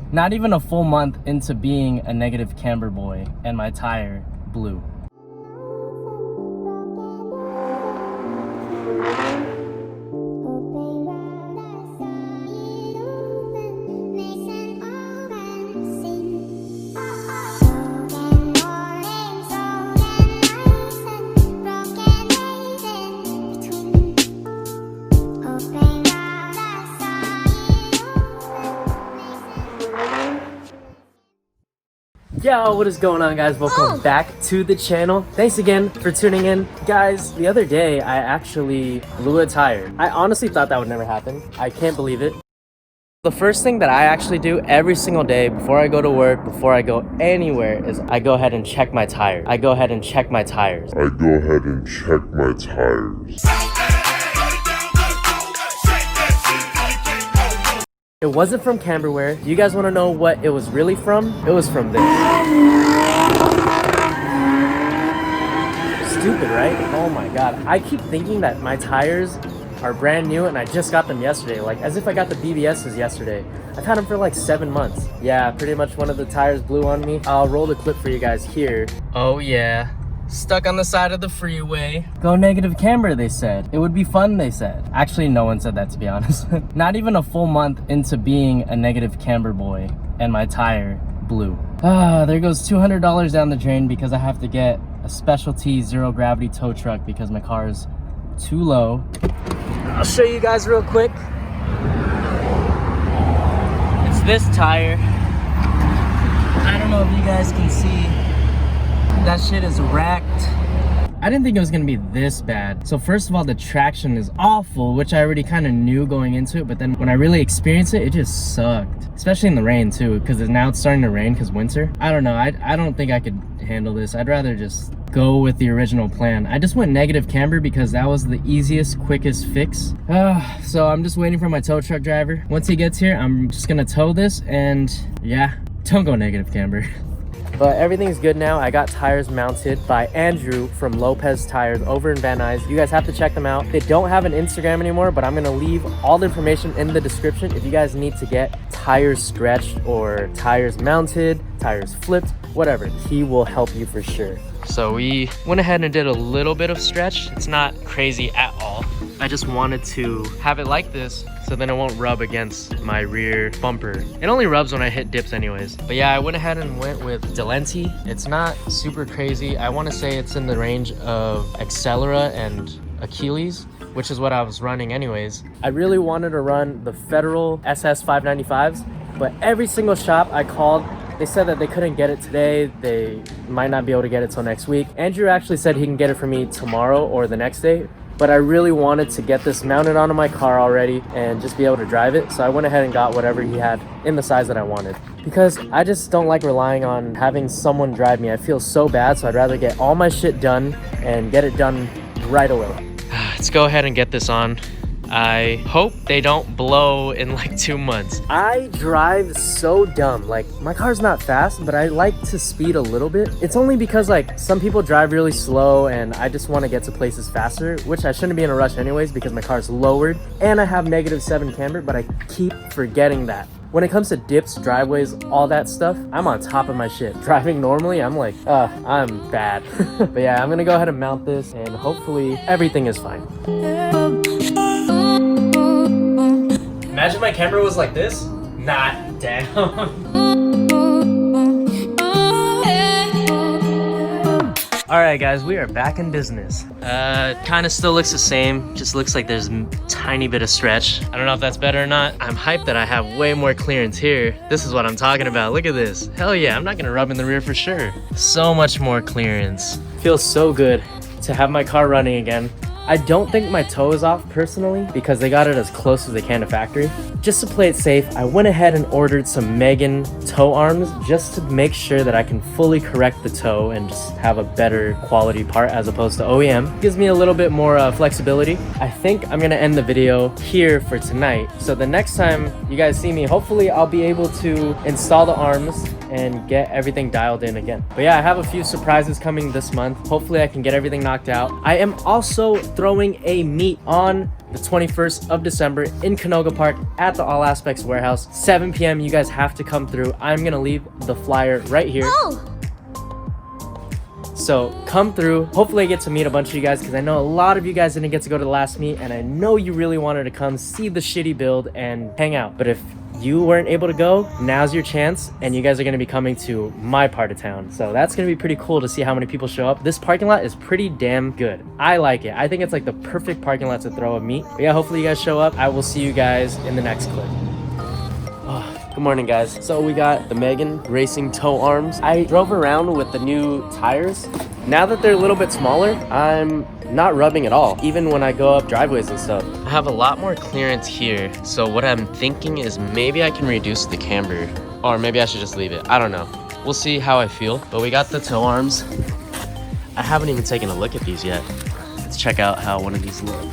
Not even a full month into being a negative camber boy, and my tire blew. Yo, what is going on, guys? Welcome back to the channel. Thanks again for tuning in. Guys, the other day I actually blew a tire. I honestly thought that would never happen. I can't believe it. The first thing that I actually do every single day before I go to work, before I go anywhere, is I go ahead and check my tires. I go ahead and check my tires. It wasn't from camberware. Do you guys want to know what it was really from? It was from this. Stupid, right? Oh my god. I keep thinking that my tires are brand new and I just got them yesterday. Like, as if I got the BBSs yesterday. I've had them for like 7 months. Yeah, pretty much one of the tires blew on me. I'll roll the clip for you guys here. Oh yeah. Stuck on the side of the freeway. Go negative camber, they said. It would be fun, they said. Actually, no one said that, to be honest. Not even a full month into being a negative camber boy, and my tire blew. There goes $200 down the drain because I have to get a specialty zero gravity tow truck because my car is too low. I'll show you guys real quick. It's this tire. I don't know if you guys can see. That shit is wrecked. I didn't think it was gonna be this bad. So first of all, the traction is awful, which I already kind of knew going into it, but then when I really experienced it, it just sucked. Especially in the rain too, because now it's starting to rain because winter. I don't know, I don't think I could handle this. I'd rather just go with the original plan. I just went negative camber because that was the easiest, quickest fix. So I'm just waiting for my tow truck driver. Once he gets here, I'm just gonna tow this, and yeah, don't go negative camber. But everything's good now. I got tires mounted by Andrew from Lopez Tires over in Van Nuys. You guys have to check them out. They don't have an Instagram anymore, but I'm gonna leave all the information in the description if you guys need to get tires stretched or tires mounted, tires flipped, whatever. He will help you for sure. So we went ahead and did a little bit of stretch. It's not crazy at all. I just wanted to have it like this so then it won't rub against my rear bumper. It only rubs when I hit dips anyways. But yeah, I went ahead and went with Delenti. It's not super crazy. I want to say it's in the range of Accelera and Achilles, which is what I was running anyways. I really wanted to run the Federal SS 595s, but every single shop I called, they said that they couldn't get it today. They might not be able to get it till next week. Andrew actually said he can get it for me tomorrow or the next day, but I really wanted to get this mounted onto my car already and just be able to drive it. So I went ahead and got whatever he had in the size that I wanted, because I just don't like relying on having someone drive me. I feel so bad, so I'd rather get all my shit done and get it done right away. Let's go ahead and get this on. I hope they don't blow in like 2 months. I drive so dumb. Like, my car's not fast, but I like to speed a little bit. It's only because like some people drive really slow and I just want to get to places faster, which I shouldn't be in a rush anyways because my car's lowered and I have -7 camber, but I keep forgetting that. When it comes to dips, driveways, all that stuff, I'm on top of my shit. Driving normally, I'm like, I'm bad. But yeah, I'm gonna go ahead and mount this and hopefully everything is fine. Imagine my camera was like this, not down. Alright guys, we are back in business. Kind of still looks the same, just looks like there's a tiny bit of stretch. I don't know if that's better or not. I'm hyped that I have way more clearance here. This is what I'm talking about, look at this. Hell yeah, I'm not gonna rub in the rear for sure. So much more clearance. Feels so good to have my car running again. I don't think my toe is off personally because they got it as close as they can to factory. Just to play it safe, I went ahead and ordered some Megan toe arms just to make sure that I can fully correct the toe and just have a better quality part as opposed to OEM. Gives me a little bit more flexibility. I think I'm gonna end the video here for tonight. So the next time you guys see me, hopefully I'll be able to install the arms and get everything dialed in again. But yeah, I have a few surprises coming this month. Hopefully I can get everything knocked out. I am also throwing a meet on the 21st of December in Canoga Park at the All Aspects Warehouse, 7 p.m. You guys have to come through. I'm gonna leave the flyer right here. So come through. Hopefully I get to meet a bunch of you guys, because I know a lot of you guys didn't get to go to the last meet, and I know you really wanted to come see the shitty build and hang out. But if you weren't able to go, now's your chance, and you guys are going to be coming to my part of town. So that's going to be pretty cool to see how many people show up. This parking lot is pretty damn good. I like it. I think it's like the perfect parking lot to throw a meet. But yeah, hopefully you guys show up. I will see you guys in the next clip. Good morning, guys. So we got the Megan Racing tow arms. I drove around with the new tires. Now that they're a little bit smaller, I'm not rubbing at all, even when I go up driveways and stuff. I have a lot more clearance here, so what I'm thinking is maybe I can reduce the camber, or maybe I should just leave it. I don't know. We'll see how I feel. But we got the tow arms. I haven't even taken a look at these yet. Let's check out how one of these look.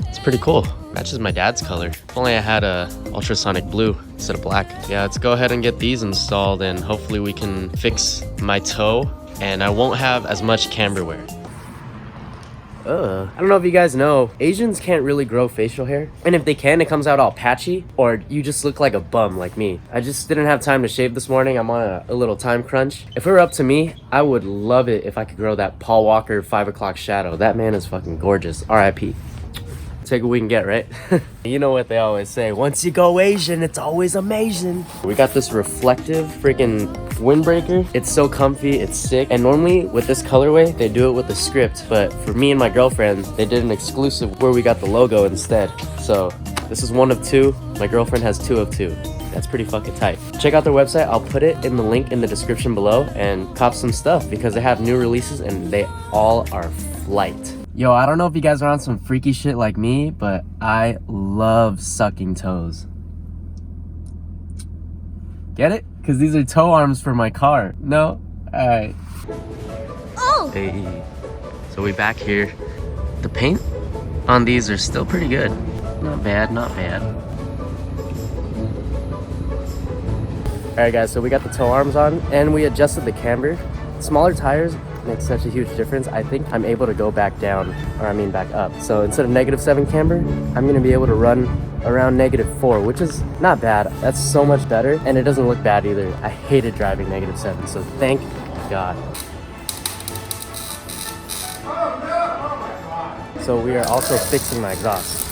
It's pretty cool. Matches my dad's color. If only I had a ultrasonic blue instead of black. Yeah, let's go ahead and get these installed, and hopefully we can fix my toe and I won't have as much camber wear. I don't know if you guys know, Asians can't really grow facial hair. And if they can, it comes out all patchy, or you just look like a bum like me. I just didn't have time to shave this morning. I'm on a little time crunch. If it were up to me, I would love it if I could grow that Paul Walker 5 o'clock shadow. That man is fucking gorgeous. RIP. Take what we can get, right? You know what they always say, once you go Asian, it's always amazing. We got this reflective freaking windbreaker. It's so comfy, it's sick. And normally with this colorway, they do it with the script, but for me and my girlfriend, they did an exclusive where we got the logo instead. So this is 1 of 2. My girlfriend has 2 of 2. That's pretty fucking tight. Check out their website. I'll put it in the link in the description below, and cop some stuff because they have new releases and they all are flight. Yo, I don't know if you guys are on some freaky shit like me, but I love sucking toes. Get it? Because these are tow arms for my car. No? Alright. Oh! Hey. So we back here. The paint on these are still pretty good. Not bad, not bad. Alright guys, so we got the tow arms on and we adjusted the camber. Smaller tires makes such a huge difference. I think I'm able to go back down, or I mean back up. So instead of -7 camber, I'm gonna be able to run around -4, which is not bad. That's so much better, and it doesn't look bad either. I hated driving -7, so thank God. So we are also fixing my exhaust.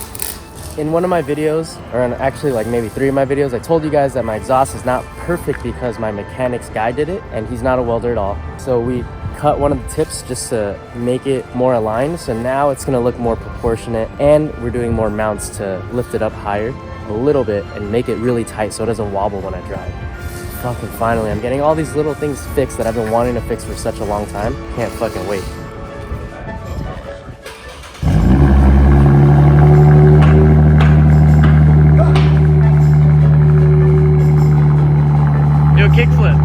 In one of my videos, or in actually like maybe 3 of my videos, I told you guys that my exhaust is not perfect because my mechanic's guy did it, and he's not a welder at all. So we cut one of the tips just to make it more aligned. So now it's gonna look more proportionate, and we're doing more mounts to lift it up higher a little bit and make it really tight so it doesn't wobble when I drive. Fucking finally, I'm getting all these little things fixed that I've been wanting to fix for such a long time. Can't fucking wait. Kickflip.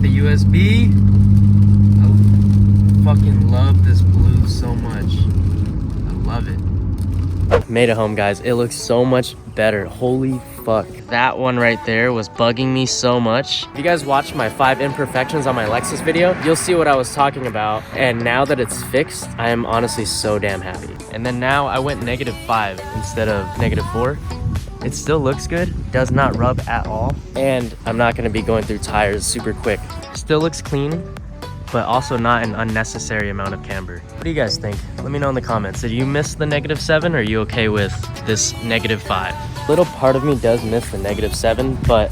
The USB. I fucking love this blue so much. I love it. Made it home, guys. It looks so much better. Holy fuck. That one right there was bugging me so much. If you guys watched my 5 imperfections on my Lexus video, you'll see what I was talking about. And now that it's fixed, I am honestly so damn happy. And then now I went -5 instead of -4. It still looks good, does not rub at all, and I'm not gonna be going through tires super quick. Still looks clean, but also not an unnecessary amount of camber. What do you guys think? Let me know in the comments. Did you miss the -7, or are you okay with this -5? Little part of me does miss the -7, but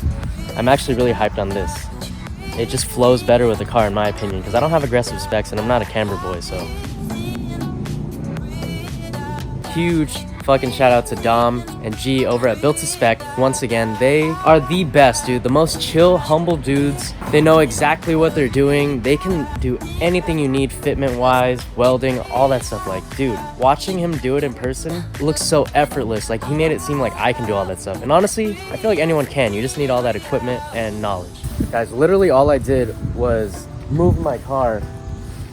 I'm actually really hyped on this. It just flows better with the car in my opinion, because I don't have aggressive specs and I'm not a camber boy, so. Huge fucking shout out to Dom and G over at Built To Spec. Once again, they are the best, dude. The most chill, humble dudes. They know exactly what they're doing. They can do anything you need fitment-wise, welding, all that stuff. Like, dude, watching him do it in person looks so effortless. Like, he made it seem like I can do all that stuff. And honestly, I feel like anyone can. You just need all that equipment and knowledge. Guys, literally all I did was move my car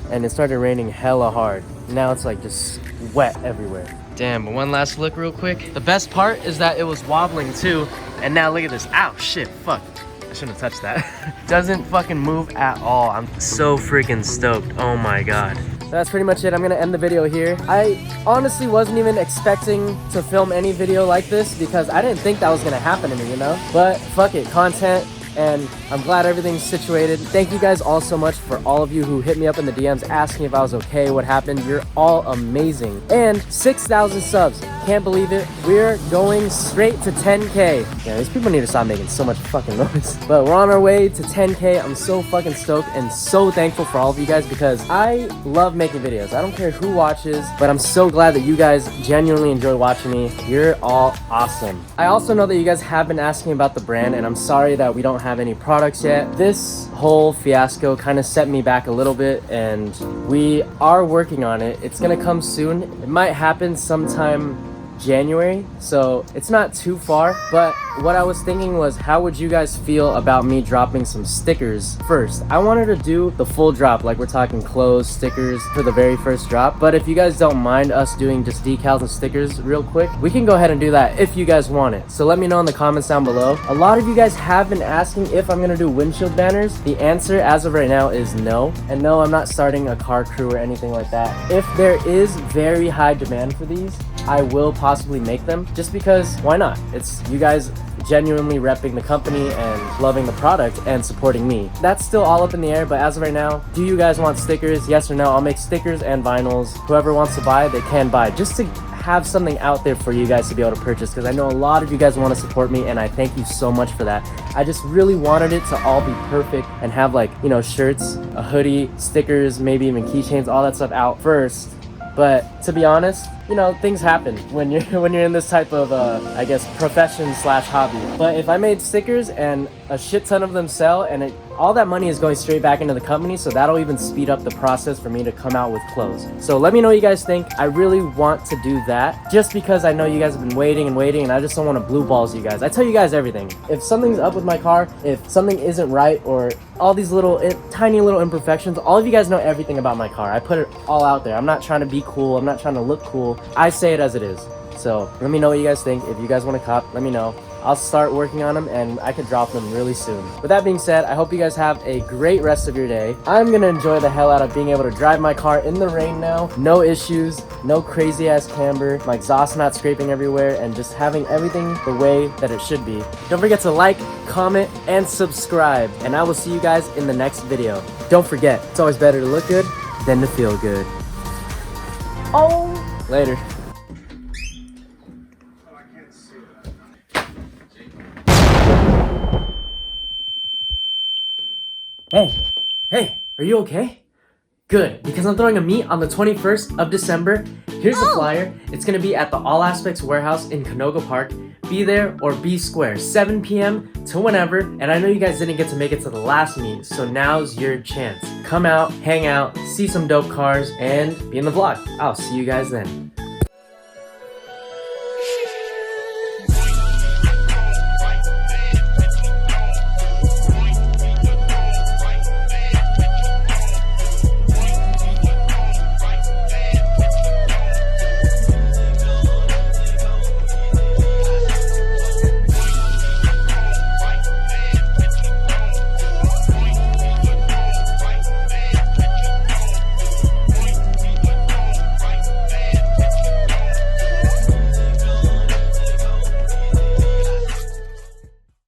and it started raining hella hard. Now it's like just wet everywhere. Damn, but one last look real quick. The best part is that it was wobbling too. And now look at this. Ow, shit, fuck. I shouldn't have touched that. Doesn't fucking move at all. I'm so freaking stoked. Oh my God. So that's pretty much it. I'm gonna end the video here. I honestly wasn't even expecting to film any video like this because I didn't think that was gonna happen to me, you know? But fuck it, content. And I'm glad everything's situated. Thank you guys all so much for all of you who hit me up in the DMs asking if I was okay, what happened. You're all amazing. And 6,000 subs. Can't believe it. We're going straight to 10K. Yeah, these people need to stop making so much fucking noise. But we're on our way to 10K. I'm so fucking stoked and so thankful for all of you guys because I love making videos. I don't care who watches, but I'm so glad that you guys genuinely enjoy watching me. You're all awesome. I also know that you guys have been asking about the brand, and I'm sorry that we don't have any products yet. This whole fiasco kind of set me back a little bit, and we are working on it. It's gonna come soon. It might happen sometime January, so it's not too far. But what I was thinking was, how would you guys feel about me dropping some stickers first? I wanted to do the full drop, like we're talking clothes, stickers for the very first drop. But if you guys don't mind us doing just decals and stickers real quick, we can go ahead and do that if you guys want it. So let me know in the comments down below. A lot of you guys have been asking if I'm gonna do windshield banners. The answer as of right now is no. And no, I'm not starting a car crew or anything like that. If there is very high demand for these, I will possibly make them, just because why not? It's you guys genuinely repping the company and loving the product and supporting me. That's still all up in the air, but as of right now, do you guys want stickers? Yes or no? I'll make stickers and vinyls. Whoever wants to buy, they can buy, just to have something out there for you guys to be able to purchase, because I know a lot of you guys want to support me and I thank you so much for that. I just really wanted it to all be perfect and have, like, you know, shirts, a hoodie, stickers, maybe even keychains, all that stuff out first. But to be honest, you know, things happen when you're in this type of I guess profession slash hobby. But if I made stickers and a shit ton of them sell, and all that money is going straight back into the company, so that'll even speed up the process for me to come out with clothes. So let me know what you guys think. I really want to do that just because I know you guys have been waiting and I just don't want to blue balls you guys. I tell you guys everything. If something's up with my car, if something isn't right, or all these little tiny little imperfections, all of you guys know everything about my car. I put it all out there. I'm not trying to be cool. I'm not trying to look cool. I say it as it is. So let me know what you guys think. If you guys want to cop, let me know. I'll start working on them and I could drop them really soon. With that being said, I hope you guys have a great rest of your day. I'm gonna enjoy the hell out of being able to drive my car in the rain now. No issues, no crazy ass camber, my exhaust not scraping everywhere, and just having everything the way that it should be. Don't forget to like, comment, and subscribe, and I will see you guys in the next video. Don't forget, it's always better to look good than to feel good. Oh, later. Hey, are you okay? Good, because I'm throwing a meet on the 21st of December. Here's the flyer. It's gonna be at the All Aspects Warehouse in Canoga Park. Be there or be square, 7 p.m. to whenever. And I know you guys didn't get to make it to the last meet, so now's your chance. Come out, hang out, see some dope cars, and be in the vlog. I'll see you guys then.